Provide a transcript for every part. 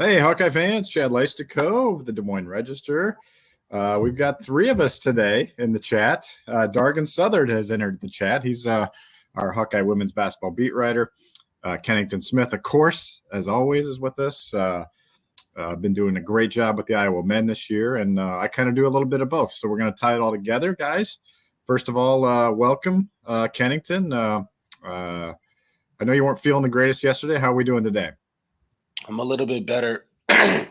Hey, Hawkeye fans, Chad Leistikow of the Des Moines Register. We've got three of us today in the chat. Dargan Southard has entered the chat. He's our Hawkeye women's basketball beat writer. Kennington Smith, of course, as always, is with us. Been doing a great job with the Iowa men this year, and I kind of do a little bit of both. So we're going to tie it all together, guys. First of all, welcome, Kennington. I know you weren't feeling the greatest yesterday. How are we doing today? I'm a little bit better. I'm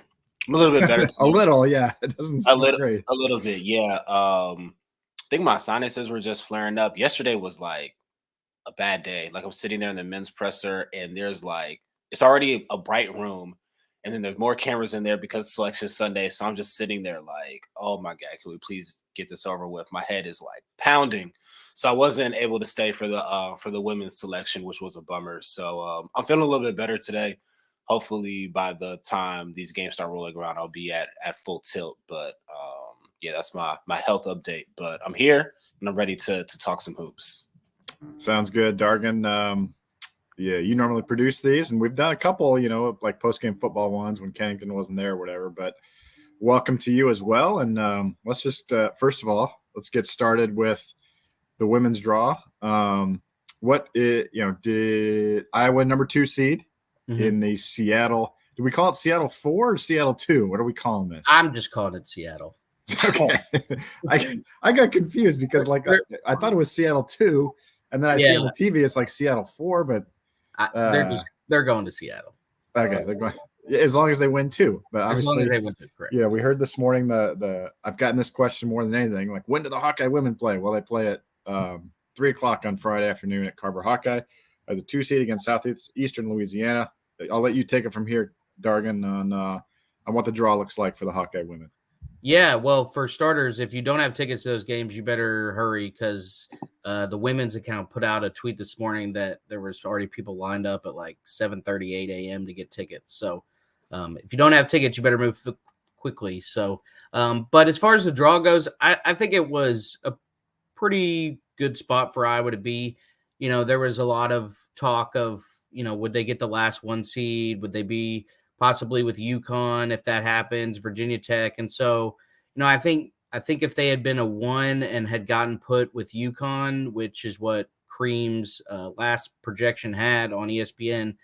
a little bit better. A little, yeah. It doesn't sound great. A little bit, yeah. I think my sinuses were just flaring up. Yesterday was like a bad day. Like I'm sitting there in the men's presser, and there's like it's already a bright room, and then there's more cameras in there because it's Selection Sunday. So I'm just sitting there like, oh my God, can we please get this over with? My head is like pounding. So I wasn't able to stay for the women's selection, which was a bummer. So I'm feeling a little bit better today. Hopefully by the time these games start rolling around, I'll be at full tilt. But yeah, that's my health update. But I'm here and I'm ready to talk some hoops. Sounds good, Dargan. Yeah, you normally produce these, and we've done a couple, like post-game football ones when Kennington wasn't there or whatever. But welcome to you as well. And let's just first of all, let's get started with the women's draw. Did Iowa number 2 seed? In the Seattle, do we call it Seattle 4 or Seattle 2? What are we calling this? I'm just calling it Seattle. Okay. I got confused because I thought it was Seattle 2, and then I see on the TV it's like Seattle 4, but they're going to Seattle. Okay, they're going as long as they win 2. But obviously, as long as they win 2, correct. Yeah, we heard this morning the I've gotten this question more than anything. Like, when do the Hawkeye women play? Well, they play at 3:00 on Friday afternoon at Carver-Hawkeye as a 2 seed against Southeastern Louisiana. I'll let you take it from here, Dargan, on what the draw looks like for the Hawkeye women. Yeah, well, for starters, if you don't have tickets to those games, you better hurry because the women's account put out a tweet this morning that there was already people lined up at like 7:38 a.m. to get tickets. So if you don't have tickets, you better move quickly. So, but as far as the draw goes, I think it was a pretty good spot for Iowa to be. There was a lot of talk of, would they get the last 1 seed? Would they be possibly with UConn if that happens, Virginia Tech? And so, I think if they had been a 1 and had gotten put with UConn, which is what Cream's last projection had on ESPN,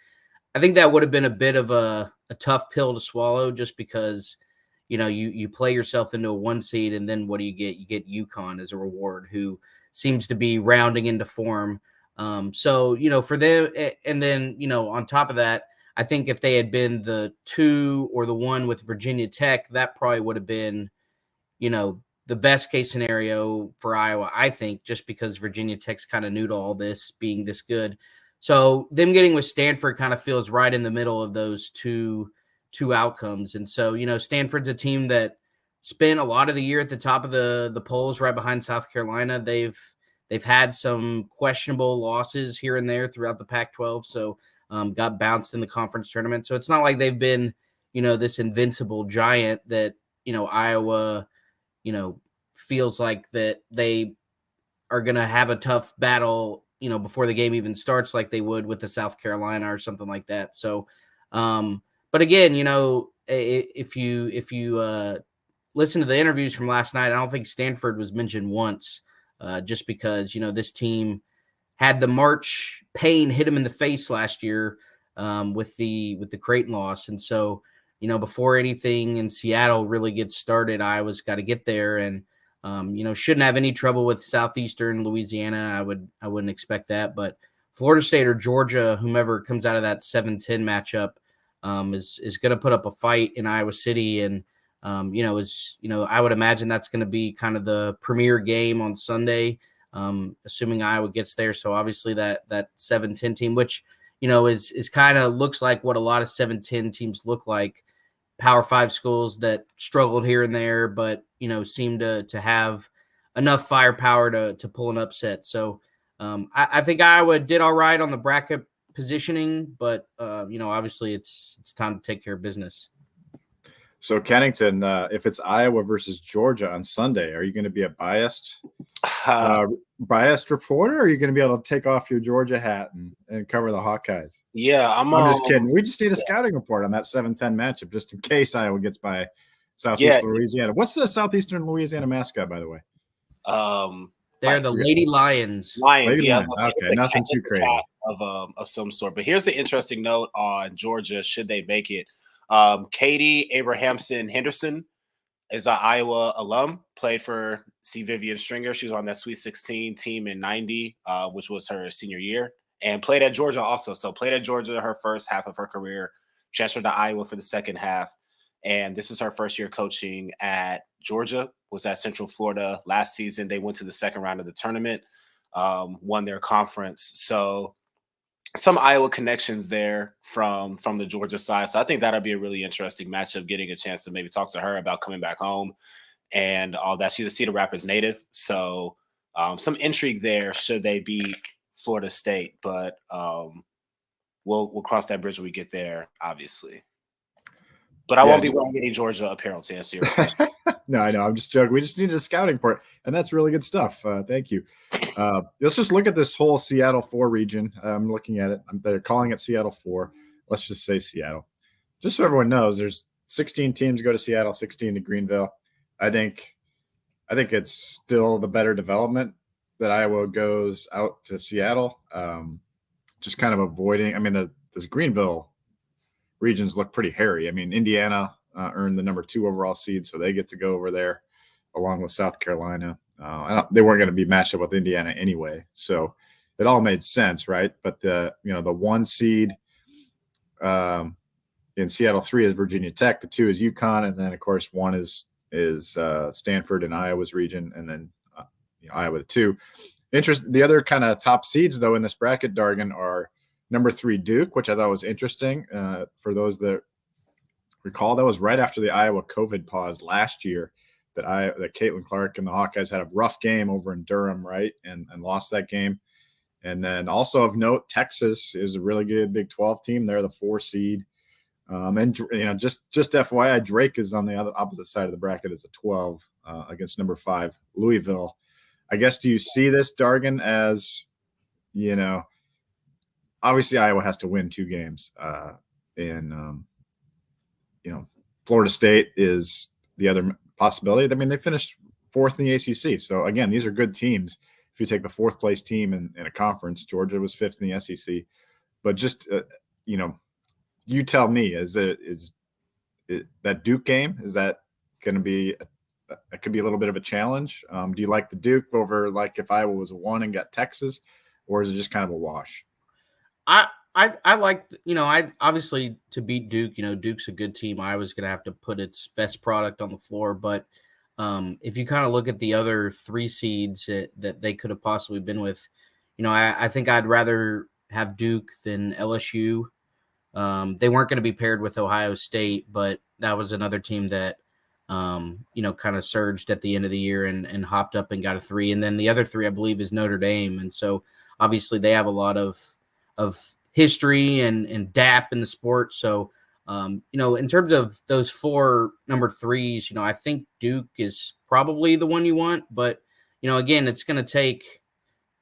I think that would have been a bit of a tough pill to swallow just because, you play yourself into a 1 seed and then what do you get? You get UConn as a reward, who seems to be rounding into form. So, for them, and then, on top of that, I think if they had been the 2 or the 1 with Virginia Tech, that probably would have been, the best case scenario for Iowa, I think, just because Virginia Tech's kind of new to all this being this good. So them getting with Stanford kind of feels right in the middle of those two outcomes. And so, Stanford's a team that spent a lot of the year at the top of the polls right behind South Carolina. They've had some questionable losses here and there throughout the Pac-12, so got bounced in the conference tournament. So it's not like they've been, this invincible giant that, Iowa, feels like that they are going to have a tough battle, before the game even starts like they would with the South Carolina or something like that. So, but again, if you listen to the interviews from last night, I don't think Stanford was mentioned once. Just because, this team had the March pain hit them in the face last year with the Creighton loss. And so, before anything in Seattle really gets started, Iowa's got to get there and, shouldn't have any trouble with Southeastern Louisiana. I wouldn't expect that. But Florida State or Georgia, whomever comes out of that 7-10 matchup is going to put up a fight in Iowa City. And I would imagine that's going to be kind of the premier game on Sunday, assuming Iowa gets there. So obviously that 7-10 team, which, is kind of looks like what a lot of 7-10 teams look like, Power 5 schools that struggled here and there, but, seem to have enough firepower to pull an upset. So I think Iowa did all right on the bracket positioning, but, obviously it's time to take care of business. So Kennington, if it's Iowa versus Georgia on Sunday, are you going to be a biased reporter, or are you going to be able to take off your Georgia hat and cover the Hawkeyes? Yeah, I'm just kidding. We just need a scouting report on that 7-10 matchup just in case Iowa gets by Southeastern Louisiana. What's the Southeastern Louisiana mascot, by the way? They're the Lady Lions. Lady yeah. Lions. Okay, nothing too crazy. Of some sort. But here's the interesting note on Georgia, should they make it. Katie Abrahamson Henderson is an Iowa alum, played for C. Vivian Stringer. She was on that Sweet 16 team in 90, which was her senior year, and played at Georgia also. So played at Georgia her first half of her career, transferred to Iowa for the second half. And this is her first year coaching at Georgia, was at Central Florida last season. They went to the second round of the tournament, won their conference. So some Iowa connections there from the Georgia side. So I think that'll be a really interesting matchup, getting a chance to maybe talk to her about coming back home and all that. She's a Cedar Rapids native. So some intrigue there should they beat Florida State. But we'll cross that bridge when we get there, obviously. But I won't be wearing any Georgia apparel to answer your question. No, I know. I'm just joking. We just needed a scouting report, and that's really good stuff. Thank you. Let's just look at this whole Seattle 4 region. I'm looking at it. They're calling it Seattle 4. Let's just say Seattle. Just so everyone knows, there's 16 teams go to Seattle, 16 to Greenville. I think it's still the better development that Iowa goes out to Seattle. Just kind of avoiding. I mean, this Greenville regions look pretty hairy. I mean, Indiana earned the number 2 overall seed, so they get to go over there along with South Carolina. They weren't going to be matched up with Indiana anyway, so it all made sense, right? But the 1 seed in Seattle 3 is Virginia Tech, the 2 is UConn, and then of course 1 is Stanford in Iowa's region, and then Iowa the 2. The other kind of top seeds though in this bracket, Dargan, are number 3 Duke, which I thought was interesting. For those that recall, that was right after the Iowa COVID pause last year that Caitlin Clark and the Hawkeyes had a rough game over in Durham, right, and lost that game. And then also of note, Texas is a really good Big 12 team. They're the 4 seed. And just FYI, Drake is on the opposite side of the bracket as a 12 against number 5 Louisville. I guess, do you see this, Dargan, as obviously Iowa has to win 2 games, Florida State is the other possibility. I mean, they finished 4th in the ACC. So again, these are good teams. If you take the 4th place team in a conference, Georgia was 5th in the SEC. But just you tell me, is that Duke game? Is that going to be? It could be a little bit of a challenge. Do you like the Duke over like if Iowa was a 1 and got Texas, or is it just kind of a wash? I like, I obviously to beat Duke, Duke's a good team. Iowa's going to have to put its best product on the floor. But if you kind of look at the other 3 seeds that they could have possibly been with, I think I'd rather have Duke than LSU. They weren't going to be paired with Ohio State, but that was another team that, kind of surged at the end of the year and hopped up and got a 3. And then the other 3, I believe, is Notre Dame. And so obviously they have a lot of history and DAP in the sport. So, in terms of those 4 number 3s, I think Duke is probably the one you want. But, again, it's going to take,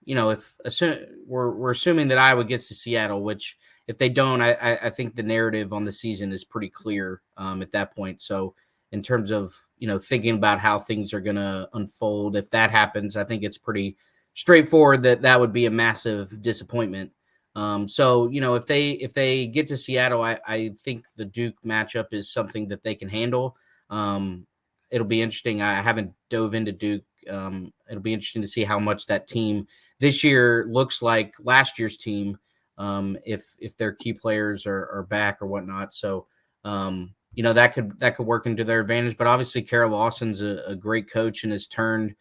we're assuming that Iowa gets to Seattle, which if they don't, I think the narrative on the season is pretty clear at that point. So in terms of, thinking about how things are going to unfold, if that happens, I think it's pretty straightforward that would be a massive disappointment. So, if they get to Seattle, I think the Duke matchup is something that they can handle. It'll be interesting. I haven't dove into Duke. It'll be interesting to see how much that team this year looks like last year's team, if their key players are back or whatnot. So, that could work into their advantage. But obviously, Kara Lawson's a great coach and has turned,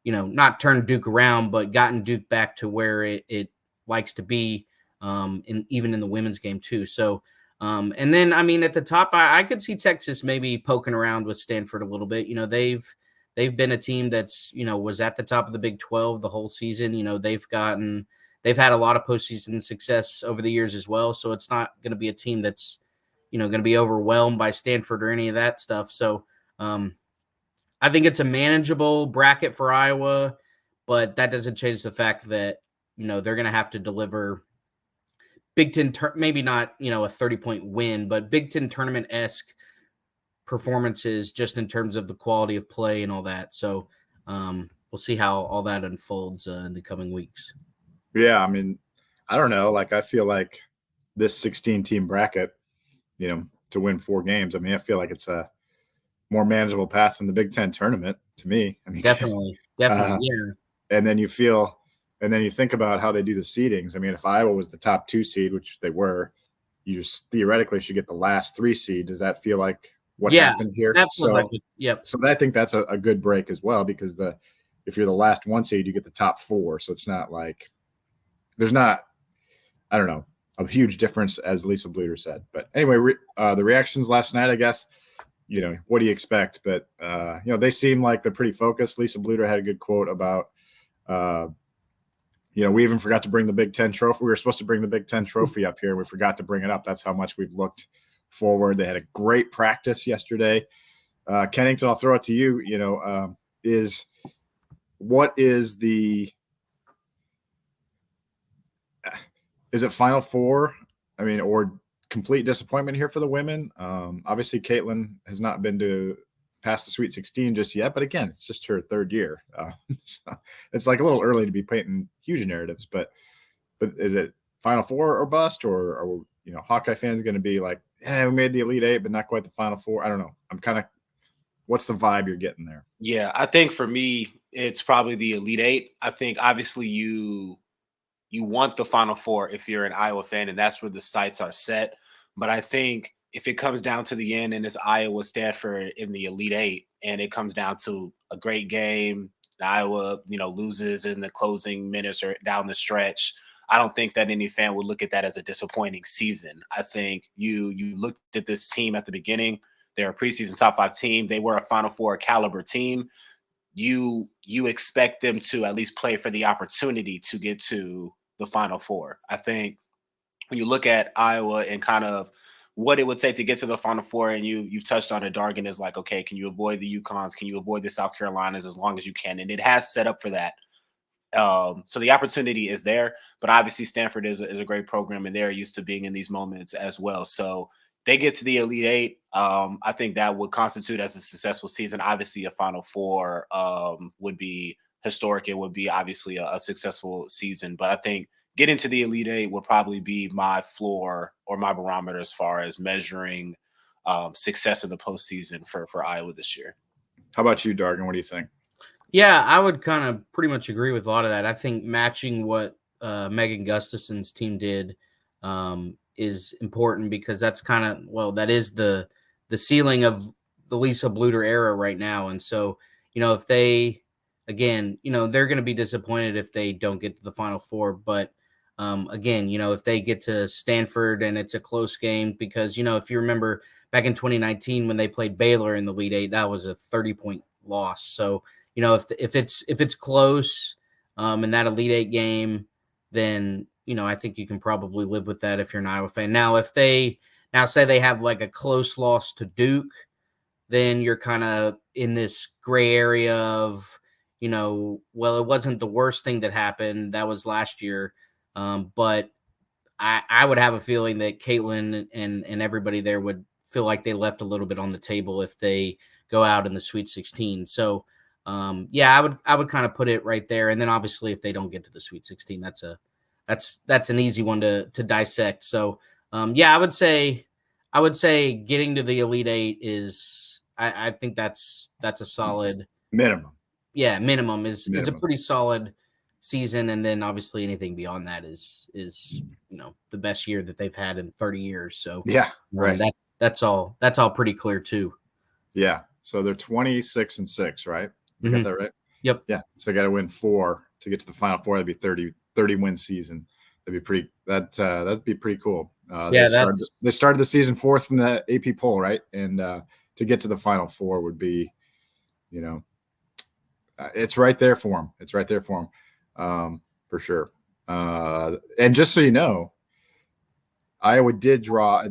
not turned Duke around, but gotten Duke back to where it likes to be, even in the women's game too. So, and then, I mean, at the top, I could see Texas maybe poking around with Stanford a little bit. They've been a team that's, was at the top of the Big 12 the whole season. They've had a lot of postseason success over the years as well. So it's not going to be a team that's, going to be overwhelmed by Stanford or any of that stuff. So I think it's a manageable bracket for Iowa, but that doesn't change the fact that, they're going to have to deliver Big Ten, maybe not, a 30-point win, but Big Ten tournament-esque performances just in terms of the quality of play and all that. So we'll see how all that unfolds in the coming weeks. Yeah, I mean, I don't know. Like, I feel like this 16-team bracket, to win 4 games, I mean, I feel like it's a more manageable path than the Big Ten tournament to me. I mean, definitely, yeah. And then you think about how they do the seedings. I mean, if Iowa was the top 2 seed, which they were, you just theoretically should get the last 3 seed. Does that feel like what happened here? Yep. So I think that's a good break as well, because if you're the last 1 seed, you get the top 4. So it's not like there's not, I don't know, a huge difference, as Lisa Bluder said. But anyway, the reactions last night, I guess, what do you expect? But, they seem like they're pretty focused. Lisa Bluder had a good quote about, we even forgot to bring the Big Ten trophy. We were supposed to bring the Big Ten trophy up here. We forgot to bring it up. That's how much we've looked forward. They had a great practice yesterday. Kennington, I'll throw it to you. Is it Final Four? I mean, or complete disappointment here for the women? Obviously, Caitlin has not been past the Sweet 16 just yet, but again, it's just her 3rd year. So it's like a little early to be painting huge narratives. But is it Final Four or bust, or are Hawkeye fans going to be like, we made the Elite 8, but not quite the Final Four? I don't know. What's the vibe you're getting there? Yeah, I think for me, it's probably the Elite 8. I think obviously you want the Final Four if you're an Iowa fan, and that's where the sights are set. But I think if it comes down to the end and it's Iowa Stanford in the Elite 8, and it comes down to a great game, Iowa, loses in the closing minutes or down the stretch, I don't think that any fan would look at that as a disappointing season. I think you looked at this team at the beginning. They're a preseason top 5 team. They were a Final Four caliber team. You expect them to at least play for the opportunity to get to the Final Four. I think when you look at Iowa and kind of what it would take to get to the Final Four, and you've touched on it, Dargan is like, okay, can you avoid the UConns? Can you avoid the South Carolinas as long as you can? And it has set up for that. So the opportunity is there, but obviously Stanford is a great program, and they're used to being in these moments as well. So they get to the Elite 8. I think that would constitute as a successful season. Obviously, a Final Four would be historic. It would be obviously a successful season, but I think getting to the Elite 8 would probably be my floor or my barometer as far as measuring success in the postseason for Iowa this year. How about you, Dargan? What do you think? Yeah, I would kind of pretty much agree with a lot of that. I think matching what Megan Gustafson's team did is important, because that's that is the ceiling of the Lisa Bluder era right now. And so, if they, again, they're going to be disappointed if they don't get to the Final Four. But again, if they get to Stanford and it's a close game, because, if you remember back in 2019 when they played Baylor in the Elite 8, that was a 30-point loss. So, if it's close in that Elite 8 game, then, I think you can probably live with that if you're an Iowa fan. Now, if they say they have like a close loss to Duke, then you're kind of in this gray area of, well, it wasn't the worst thing that happened. That was last year. But I would have a feeling that Caitlin and everybody there would feel like they left a little bit on the table if they go out in the Sweet 16. So, I would kind of put it right there. And then obviously if they don't get to the Sweet 16, that's an easy one to dissect. So, I would say getting to the Elite 8 is, I think that's a solid minimum. Yeah, minimum is a pretty solid season, and then obviously anything beyond that is the best year that they've had in 30 years. So yeah, right. That's all pretty clear too. Yeah. So they're 26-6, right? You got that right? Yep. Yeah. So got to win 4 to get to the Final Four. That'd be 30 win season. That'd be pretty cool. They started the season 4th in the AP poll, right? And to get to the Final Four would be, it's right there for them. It's right there for them, for sure. And just so you know, Iowa did draw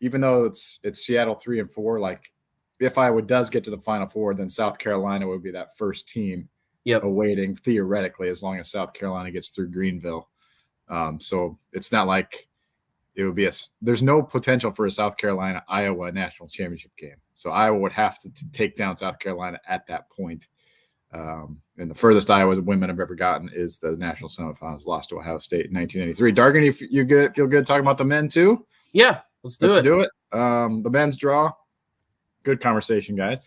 even though it's Seattle 3 and 4, like if Iowa does get to the Final Four, then South Carolina would be that first team awaiting theoretically, as long as South Carolina gets through Greenville. So it's not like it would be there's no potential for a South Carolina Iowa national championship game. So Iowa would have to take down South Carolina at that point. And the furthest Iowa women have ever gotten is the national semifinals, lost to Ohio State in 1983. Dargan, you feel good talking about the men too? Yeah, let's do it. The men's draw. Good conversation, guys.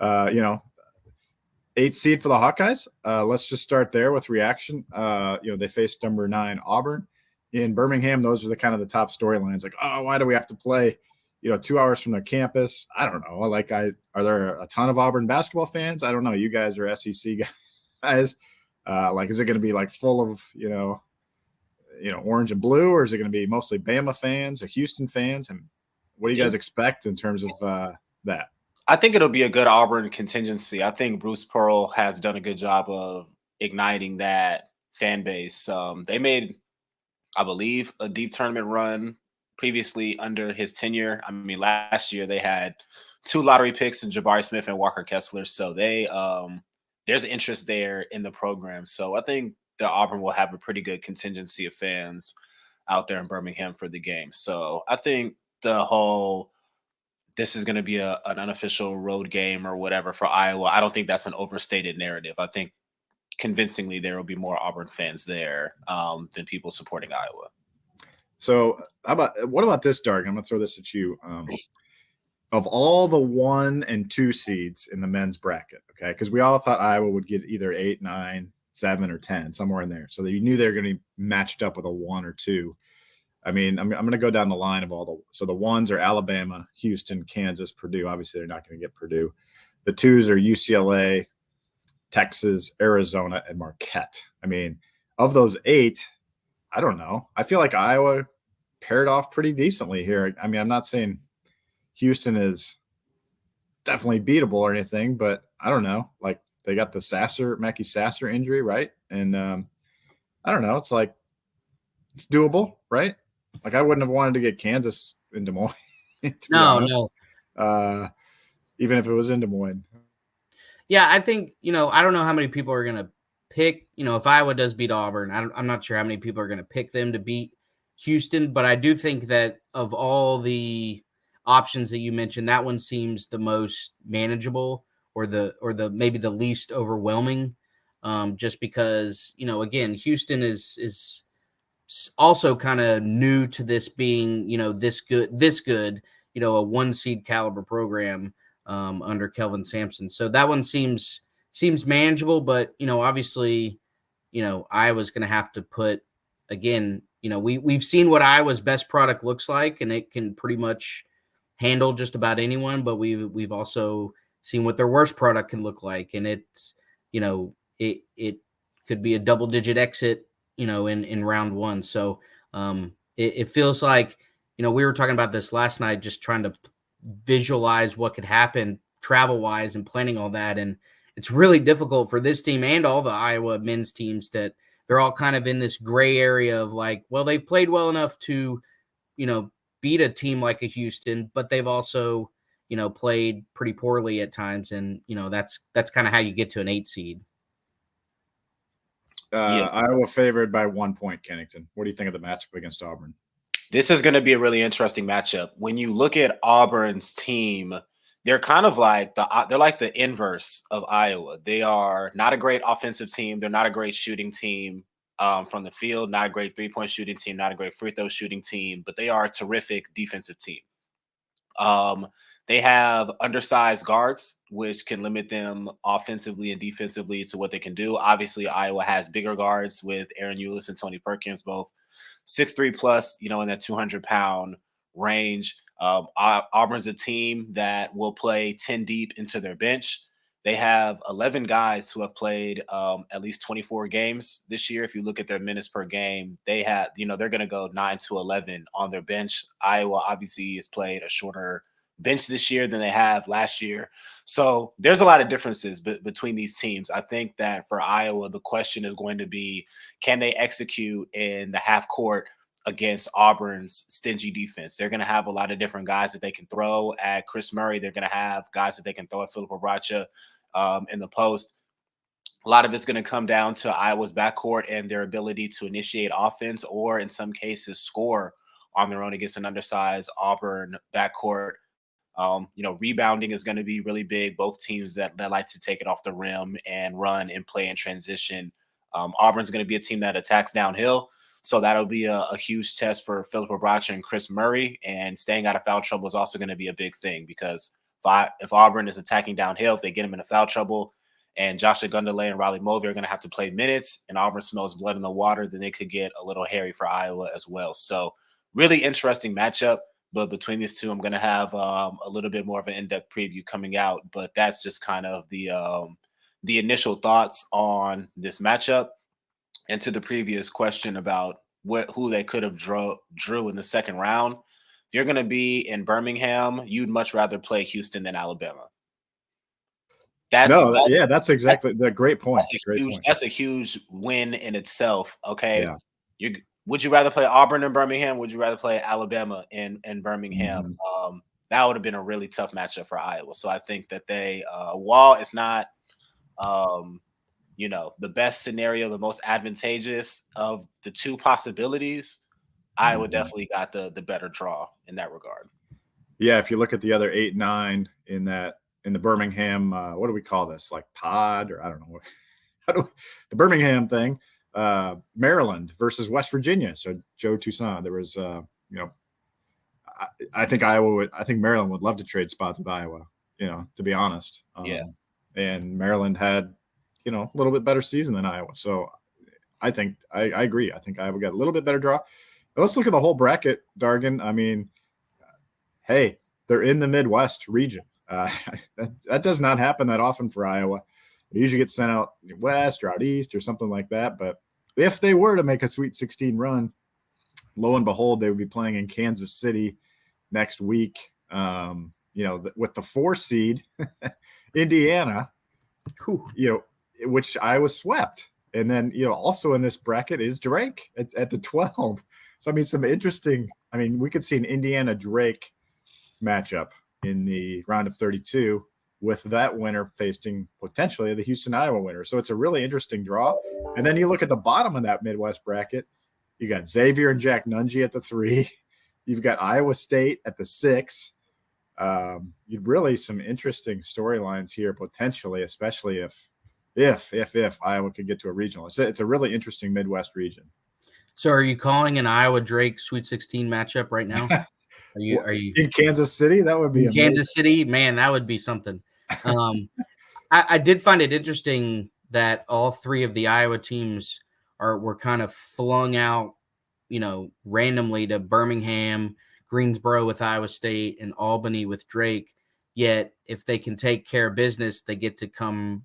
8th seed for the Hawkeyes. Let's just start there with reaction. They faced number 9 Auburn in Birmingham. Those are the kind of the top storylines. Like, oh, why do we have to play, 2 hours from their campus? I don't know. Are there a ton of Auburn basketball fans? I don't know. You guys are SEC guys. Is it going to be like full of, orange and blue, or is it going to be mostly Bama fans or Houston fans? And what do you guys expect in terms of that? I think it'll be a good Auburn contingency. I think Bruce Pearl has done a good job of igniting that fan base. They made, I believe, a deep tournament run previously under his tenure. I mean, last year they had 2 lottery picks in Jabari Smith and Walker Kessler. So there's interest there in the program. So I think that Auburn will have a pretty good contingency of fans out there in Birmingham for the game. So I think this is going to be an unofficial road game or whatever for Iowa. I don't think that's an overstated narrative. I think convincingly there will be more Auburn fans there than people supporting Iowa. So what about this, Dargan? I'm going to throw this at you. Of all the 1 and 2 seeds in the men's bracket, okay, because we all thought Iowa would get either 8, 9, 7, or 10, somewhere in there. So that you knew they were going to be matched up with a 1 or 2. I mean, I'm going to go down the line of so the 1s are Alabama, Houston, Kansas, Purdue. Obviously, they're not going to get Purdue. The 2s are UCLA, Texas, Arizona, and Marquette. I mean, of those 8, I don't know. I feel like Iowa paired off pretty decently here. I mean, I'm not saying Houston is definitely beatable or anything, but I don't know. Like, they got the Mackie Sasser injury, right? And I don't know. It's like, it's doable, right? Like, I wouldn't have wanted to get Kansas in Des Moines. No. Even if it was in Des Moines. Yeah, I think, I don't know how many people are going to pick, if Iowa does beat Auburn, I'm not sure how many people are going to pick them to beat Houston, but I do think that of all the options that you mentioned, that one seems the most manageable or the maybe the least overwhelming, just because, again, Houston is also kind of new to this being, this good, a 1 seed caliber program under Kelvin Sampson. So that one seems manageable, but, obviously, Iowa's going to have to put, again, we've seen what Iowa's best product looks like, and it can pretty much handle just about anyone, but we've also seen what their worst product can look like. And it's, it could be a double-digit exit, in round 1. So it feels like, we were talking about this last night, just trying to visualize what could happen travel-wise and planning all that. And it's really difficult for this team and all the Iowa men's teams that they're all kind of in this gray area of like, well, they've played well enough to, beat a team like a Houston, but they've also, played pretty poorly at times. And, that's kind of how you get to an 8 seed. Iowa favored by 1 point, Kennington. What do you think of the matchup against Auburn? This is going to be a really interesting matchup. When you look at Auburn's team, they're kind of like the inverse of Iowa. They are not a great offensive team. They're not a great shooting team from the field, not a great 3-point shooting team, not a great free throw shooting team, but they are a terrific defensive team. They have undersized guards, which can limit them offensively and defensively to what they can do. Obviously, Iowa has bigger guards with Aaron Eulis and Tony Perkins, both 6'3 plus, in that 200-pound range. Auburn's a team that will play 10 deep into their bench. They have 11 guys who have played at least 24 games this year. If you look at their minutes per game, they have, they're going to go 9 to 11 on their bench. Iowa obviously has played a shorter bench this year than they have last year. So there's a lot of differences between these teams. I think that for Iowa, the question is going to be, can they execute in the half court against Auburn's stingy defense. They're going to have a lot of different guys that they can throw at Chris Murray. They're going to have guys that they can throw at Philip Obracha in the post. A lot of it's going to come down to Iowa's backcourt and their ability to initiate offense or, in some cases, score on their own against an undersized Auburn backcourt. Rebounding is going to be really big. Both teams that like to take it off the rim and run and play in transition. Auburn's going to be a team that attacks downhill. So that'll be a huge test for Philip Obracha and Chris Murray. And staying out of foul trouble is also going to be a big thing because if Auburn is attacking downhill, if they get them into foul trouble, and Joshua Gundele and Riley Mulvey are going to have to play minutes, and Auburn smells blood in the water, then they could get a little hairy for Iowa as well. So really interesting matchup. But between these two, I'm going to have a little bit more of an in-depth preview coming out. But that's just kind of the initial thoughts on this matchup. And to the previous question about who they could have drew in the second round, if you're going to be in Birmingham, you'd much rather play Houston than Alabama. That's exactly the great point. That's a huge win in itself. Okay. Yeah. Would you rather play Auburn in Birmingham? Would you rather play Alabama in Birmingham? Mm-hmm. That would have been a really tough matchup for Iowa. So I think that they, while it's not, the best scenario, the most advantageous of the two possibilities, Iowa definitely got the better draw in that regard. Yeah. If you look at the other 8-9 in the Birmingham, what do we call this? Like pod, or I don't know. The Birmingham thing, Maryland versus West Virginia. So Joe Toussaint, there was, I think Maryland would love to trade spots with Iowa, to be honest. And Maryland had, a little bit better season than Iowa. So I think I agree. I think Iowa got a little bit better draw. But let's look at the whole bracket, Dargan. I mean, hey, they're in the Midwest region. That does not happen that often for Iowa. They usually get sent out west or out east or something like that. But if they were to make a Sweet 16 run, lo and behold, they would be playing in Kansas City next week. With the 4 seed, Indiana, which Iowa swept. And then, also in this bracket is Drake at the 12. So, some interesting – we could see an Indiana-Drake matchup in the round of 32 with that winner facing potentially the Houston-Iowa winner. So it's a really interesting draw. And then you look at the bottom of that Midwest bracket, you got Xavier and Jack Nunge at the 3. You've got Iowa State at the 6. You'd really some interesting storylines here potentially, especially if Iowa could get to a regional. It's a really interesting Midwest region. So are you calling an Iowa-Drake Sweet 16 matchup right now? Are you in Kansas City? That would be amazing. Kansas City, man. That would be something. I did find it interesting that all 3 of the Iowa teams were kind of flung out, randomly to Birmingham, Greensboro with Iowa State, and Albany with Drake. Yet, if they can take care of business, they get to come,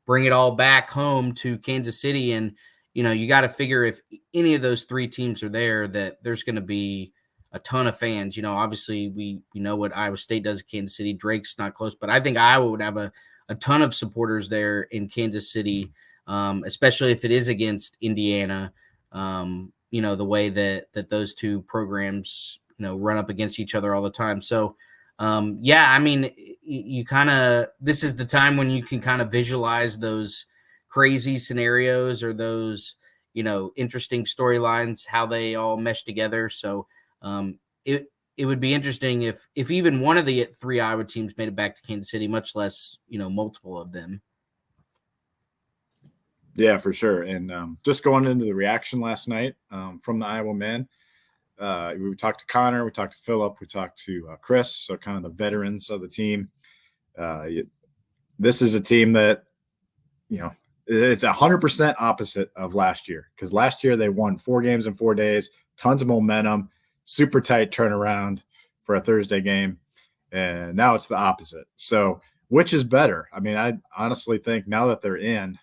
bring it all back home to Kansas City. And you got to figure if any of those 3 teams are there, that there's going to be a ton of fans. Obviously we know what Iowa State does at Kansas City. Drake's not close, but I think Iowa would have a ton of supporters there in Kansas City, especially if it is against Indiana. The way that those two programs, run up against each other all the time. So, you kind of, this is the time when you can kind of visualize those crazy scenarios or those, interesting storylines, how they all mesh together. So, it would be interesting if even one of the 3 Iowa teams made it back to Kansas City, much less, multiple of them. Yeah, for sure. And just going into the reaction last night from the Iowa men, we talked to Connor, we talked to Philip, we talked to Chris, so kind of the veterans of the team. This is a team that, it's 100% opposite of last year, because last year they won 4 games in 4 days, tons of momentum, super tight turnaround for a Thursday game. And now it's the opposite. So which is better? I honestly think now that they're in,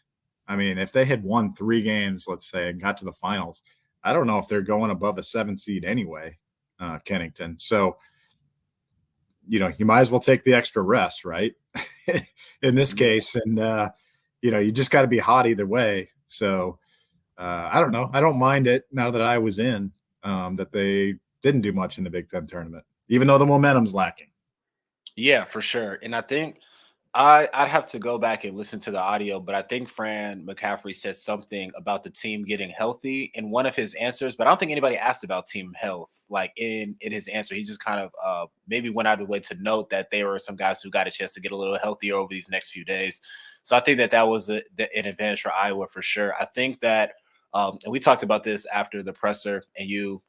if they had won 3 games, let's say, and got to the finals, I don't know if they're going above a 7 seed anyway, Kennington. So, you might as well take the extra rest, right? In this case. And, you just got to be hot either way. So I don't know. I don't mind it now that I was in. that they didn't do much in the Big Ten tournament, even though the momentum's lacking. Yeah, for sure. And I think I'd have to go back and listen to the audio, but I think Fran McCaffery said something about the team getting healthy in one of his answers, but I don't think anybody asked about team health. Like in his answer, he just kind of maybe went out of the way to note that there were some guys who got a chance to get a little healthier over these next few days. So I think that was an advantage for Iowa for sure. I think that, and we talked about this after the presser, and you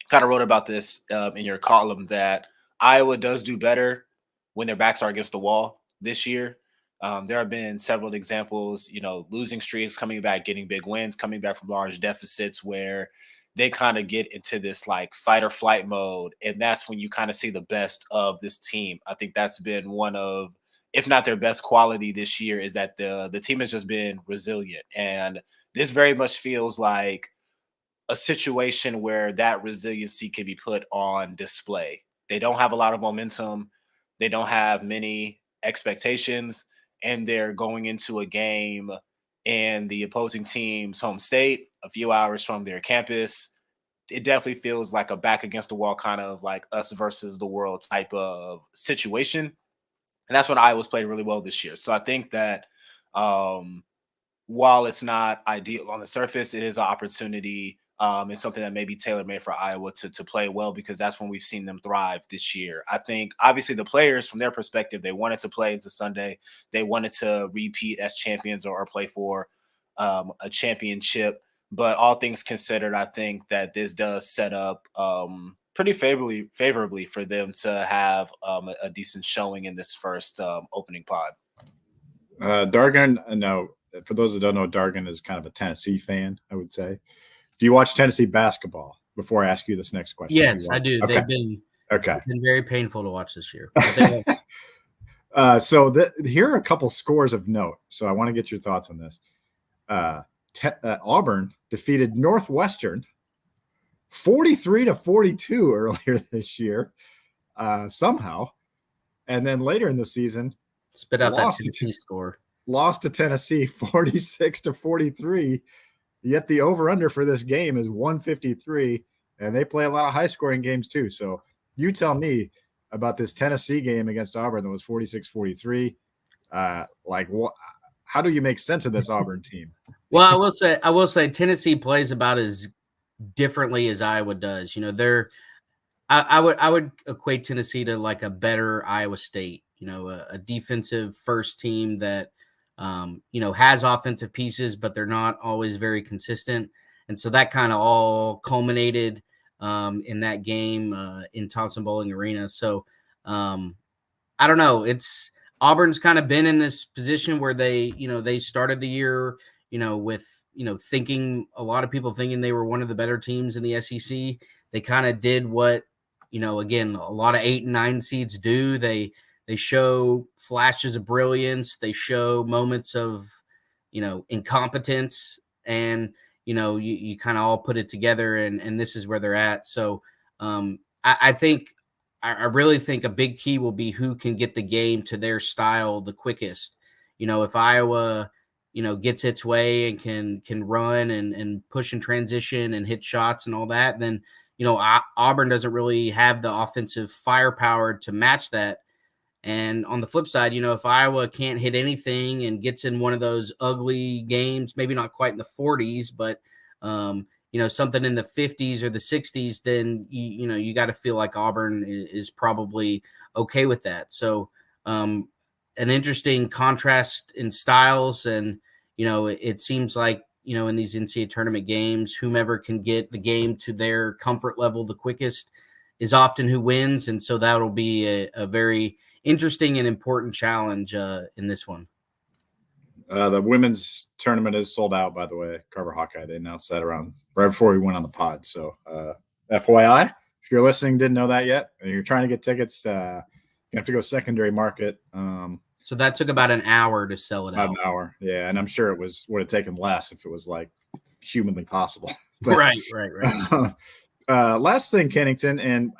kind of wrote about this in your column, that Iowa does do better when their backs are against the wall this year. There have been several examples, losing streaks, coming back, getting big wins, coming back from large deficits, where they kind of get into this like fight or flight mode. And that's when you kind of see the best of this team. I think that's been one of, if not their best quality this year, is that the team has just been resilient. And this very much feels like a situation where that resiliency can be put on display. They don't have a lot of momentum. They don't have many expectations, and they're going into a game in the opposing team's home state, a few hours from their campus. It definitely feels like a back against the wall, kind of like us versus the world type of situation. And that's when Iowa's played really well this year. So I think that while it's not ideal on the surface, it is an opportunity. It's something that may be tailor-made for Iowa to play well, because that's when we've seen them thrive this year. I think obviously the players, from their perspective, they wanted to play into Sunday. They wanted to repeat as champions or play for a championship. But all things considered, I think that this does set up pretty favorably for them to have a decent showing in this first opening pod. Dargan, no, for those that don't know, Dargan is kind of a Tennessee fan, I would say. Do you watch Tennessee basketball? Before I ask you this next question. Yes, I do. Okay. They've been very painful to watch this year. So here are a couple scores of note. So I want to get your thoughts on this. Auburn defeated Northwestern 43-42 earlier this year, somehow, and then later in the season, spit out that Tennessee score. Lost to Tennessee 46-43. Yet the over-under for this game is 153, and they play a lot of high-scoring games too. So you tell me about this Tennessee game against Auburn that was 46-43. How do you make sense of this Auburn team? Well, I will say Tennessee plays about as differently as Iowa does. I would equate Tennessee to like a better Iowa State. A defensive first team that has offensive pieces, but they're not always very consistent. And so that kind of all culminated in that game in Thompson-Boling Arena. So I don't know. Auburn's kind of been in this position where they started the year, with, thinking, a lot of people thinking they were one of the better teams in the SEC. They kind of did what, again, a lot of 8 and 9 seeds do. They show flashes of brilliance. They show moments of, incompetence, and, you kind of all put it together, and this is where they're at. So I really think a big key will be who can get the game to their style the quickest. If Iowa, gets its way and can run and push and transition and hit shots and all that, then, Auburn doesn't really have the offensive firepower to match that. And on the flip side, if Iowa can't hit anything and gets in one of those ugly games, maybe not quite in the 40s, but, something in the 50s or the 60s, then, you got to feel like Auburn is probably okay with that. So an interesting contrast in styles. And, it seems like, in these NCAA tournament games, whomever can get the game to their comfort level the quickest is often who wins. And so that'll be a very interesting and important challenge in this one. The women's tournament is sold out, by the way. Carver-Hawkeye, they announced that right before we went on the pod. So FYI, if you're listening, didn't know that yet, and you're trying to get tickets, you have to go secondary market. So that took about an hour to sell it out. About an hour, yeah. And I'm sure it would have taken less if it was like humanly possible. But, right. Last thing, Kennington, and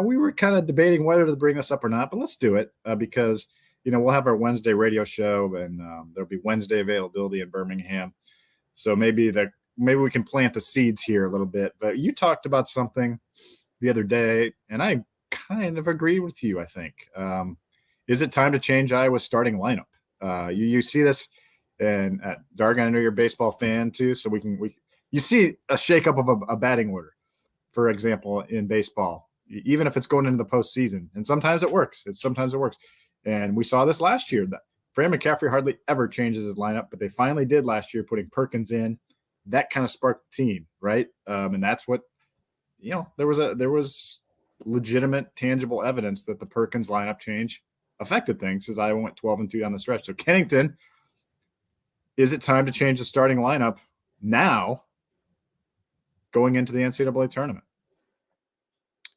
we were kind of debating whether to bring this up or not, but let's do it because, we'll have our Wednesday radio show, and there'll be Wednesday availability in Birmingham. So maybe the maybe we can plant the seeds here a little bit. But you talked about something the other day, and I kind of agree with you, I think. Is it time to change Iowa's starting lineup? You see this, and at Dargan, I know you're a baseball fan too, so you see a shakeup of a batting order, for example, in baseball, even if it's going into the postseason. And sometimes it works. Sometimes it works. And we saw this last year. That Fran McCaffery hardly ever changes his lineup, but they finally did last year, putting Perkins in. That kind of sparked the team, right? And that's what, there was legitimate, tangible evidence that the Perkins lineup change affected things as Iowa went 12-2 down the stretch. So Kennington, is it time to change the starting lineup now going into the NCAA tournament?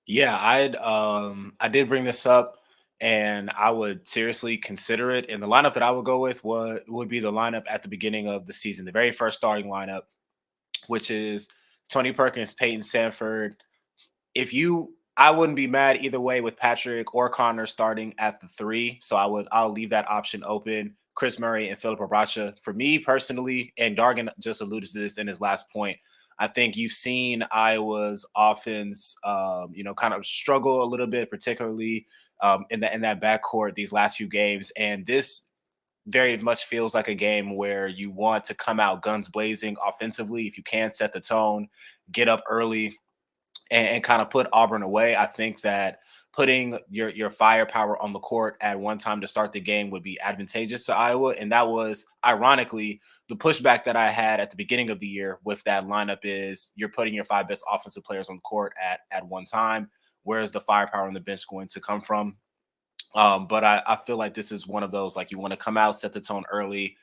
Yeah, I did bring this up, and I would seriously consider it. And the lineup that I would go with would be the lineup at the beginning of the season, the very first starting lineup, which is Tony Perkins, Peyton Sanford. I wouldn't be mad either way with Patrick or Connor starting at the 3. So I'll leave that option open. Chris Murray and Philip Abracha. For me personally, and Dargan just alluded to this in his last point, I think you've seen Iowa's offense, kind of struggle a little bit, particularly in that backcourt these last few games. And this very much feels like a game where you want to come out guns blazing offensively. If you can set the tone, get up early, and kind of put Auburn away. I think that putting your firepower on the court at one time to start the game would be advantageous to Iowa. And that was, ironically, the pushback that I had at the beginning of the year with that lineup is you're putting your 5 best offensive players on the court at one time. Where is the firepower on the bench going to come from? But I feel like this is one of those, like, you want to come out, set the tone early,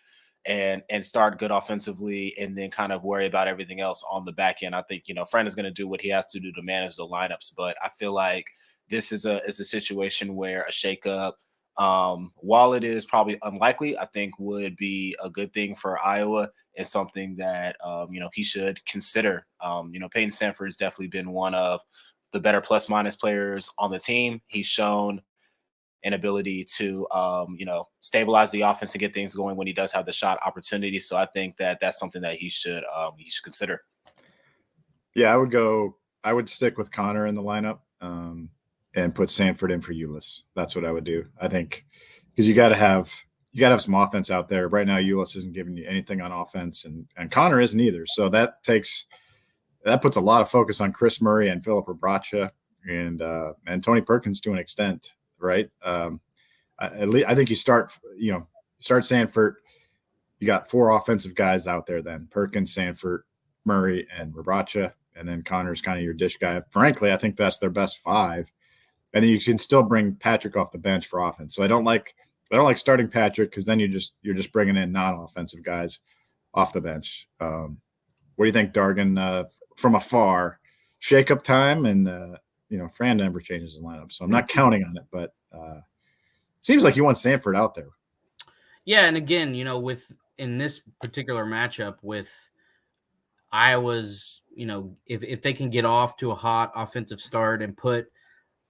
and start good offensively, and then kind of worry about everything else on the back end. I think, Fran is going to do what he has to do to manage the lineups, but I feel like this is a situation where a shakeup, while it is probably unlikely, I think would be a good thing for Iowa and something that, he should consider. Peyton Sanford has definitely been one of the better plus minus players on the team. He's shown an ability to, stabilize the offense and get things going when he does have the shot opportunity. So I think that that's something that he should consider. Yeah, I would stick with Connor in the lineup and put Sanford in for Ulis. That's what I would do. I think because you got to have some offense out there. Right now, Ulis isn't giving you anything on offense, and Connor isn't either. So that puts a lot of focus on Chris Murray and Philip Abracha and Tony Perkins to an extent. Right. I think you start Sanford. You got 4 offensive guys out there then: Perkins, Sanford, Murray, and Abracha, and then Connor's kind of your dish guy. Frankly, I think that's their best 5. And then you can still bring Patrick off the bench for offense. So I don't like starting Patrick because then you're just bringing in non-offensive guys off the bench. What do you think, Dargan? From afar, shake-up time, and Fran never changes his lineup, so I'm not counting on it. But it seems like you want Sanford out there. Yeah, and again, in this particular matchup with Iowa's, if they can get off to a hot offensive start and put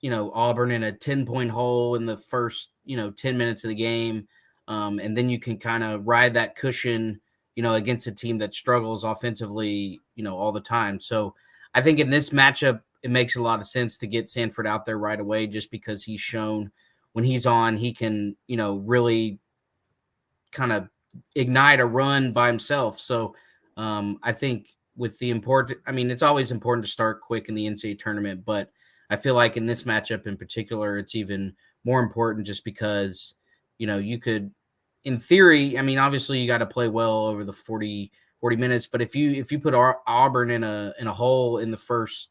Auburn in a 10-point hole in the first 10 minutes of the game, and then you can kind of ride that cushion against a team that struggles offensively all the time. So I think in this matchup it makes a lot of sense to get Sanford out there right away, just because he's shown when he's on he can really kind of ignite a run by himself. So I think with the it's always important to start quick in the NCAA tournament, but I feel like in this matchup in particular, it's even more important just because, you could, in theory, obviously you got to play well over the 40 minutes, but if you put Auburn in a hole in the first,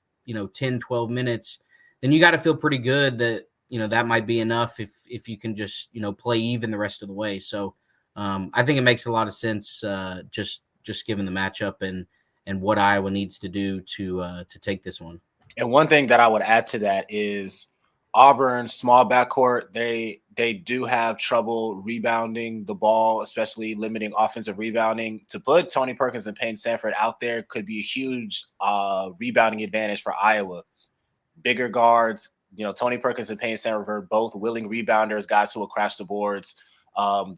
10, 12 minutes, then you got to feel pretty good that, that might be enough if you can just, play even the rest of the way. So I think it makes a lot of sense just given the matchup and what Iowa needs to do to take this one. And one thing that I would add to that is Auburn, small backcourt, they do have trouble rebounding the ball, especially limiting offensive rebounding. To put Tony Perkins and Payne Sanford out there could be a huge rebounding advantage for Iowa. Bigger guards, Tony Perkins and Payne Sanford, both willing rebounders, guys who will crash the boards.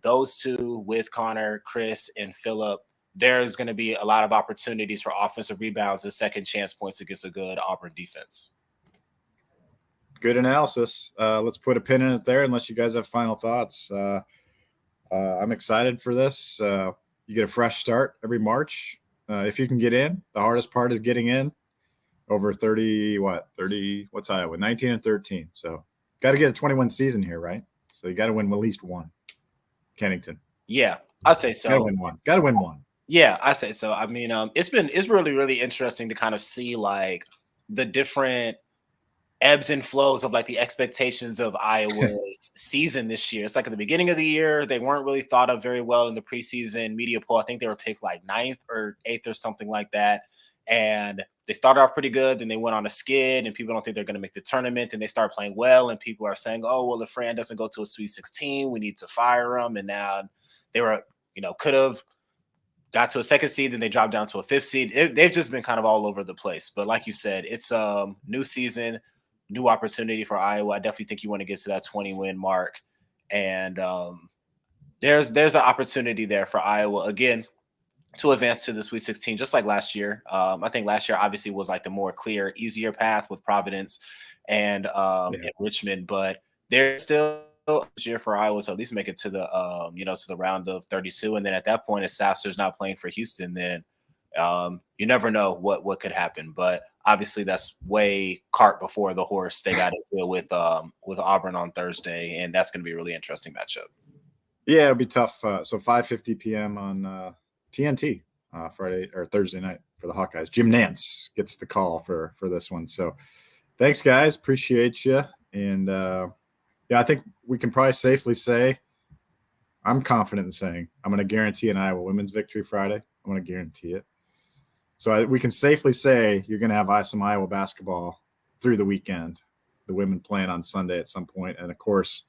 Those two with Connor, Chris, and Phillip there's going to be a lot of opportunities for offensive rebounds and second chance points against a good Auburn defense. Good analysis. Let's put a pin in it there unless you guys have final thoughts. I'm excited for this. You get a fresh start every March. If you can get in, the hardest part is getting in. Over 30, what's Iowa? 19 and 13. So got to get a 21 season here, right? So you got to win at least one. Kennington. Yeah, I'd say so. Got to win one. Yeah, I say so. I mean, it's really, really interesting to kind of see like the different ebbs and flows of like the expectations of Iowa's season this year. It's like at the beginning of the year, they weren't really thought of very well in the preseason media poll. I think they were picked like 9th or 8th or something like that. And they started off pretty good. Then they went on a skid and people don't think they're going to make the tournament. And they start playing well. And people are saying, oh, well, if Fran doesn't go to a Sweet 16, we need to fire him. And now they were, could have got to a 2nd seed, then they dropped down to a 5th seed. They've just been kind of all over the place. But like you said, it's a new season, new opportunity for Iowa. I definitely think you want to get to that 20-win mark. And there's an opportunity there for Iowa, again, to advance to the Sweet 16, just like last year. I think last year obviously was like the more clear, easier path with Providence and Richmond. But there's still this year for Iowa to at least make it to the to the round of 32, and then at that point, if Sasser's not playing for Houston, then you never know what could happen. But obviously, that's way cart before the horse. They got to deal with Auburn on Thursday, and that's going to be a really interesting matchup. Yeah, it'll be tough. So 5:50 p.m. on TNT Friday or Thursday night for the Hawkeyes. Jim Nance gets the call for this one. So thanks, guys. Appreciate you. And yeah, I think we can probably safely say I'm confident in saying I'm going to guarantee an Iowa women's victory Friday. I'm going to guarantee it. So we can safely say you're going to have some Iowa basketball through the weekend, the women playing on Sunday at some point. And, of course,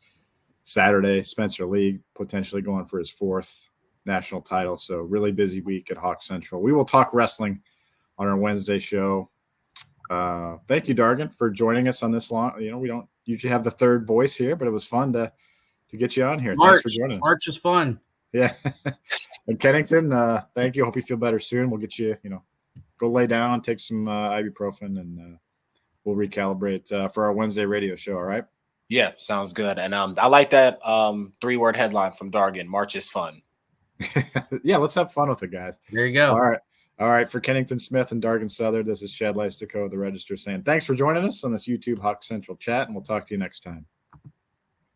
Saturday, Spencer Lee potentially going for his 4th national title. So really busy week at Hawk Central. We will talk wrestling on our Wednesday show. Thank you, Dargan, for joining us on this long. We don't usually have the third voice here, but it was fun to get you on here. Thanks for joining us. March is fun. Yeah. And Kennington, thank you. Hope you feel better soon. We'll get you, go lay down, take some ibuprofen, and we'll recalibrate for our Wednesday radio show. All right. Yeah, sounds good. And I like that 3-word headline from Dargan. March is fun. Yeah, let's have fun with it, guys. There you go. All right. For Kennington Smith and Dargan Southard, this is Chad Leistikow of the Register saying thanks for joining us on this YouTube Hawk Central chat, and we'll talk to you next time.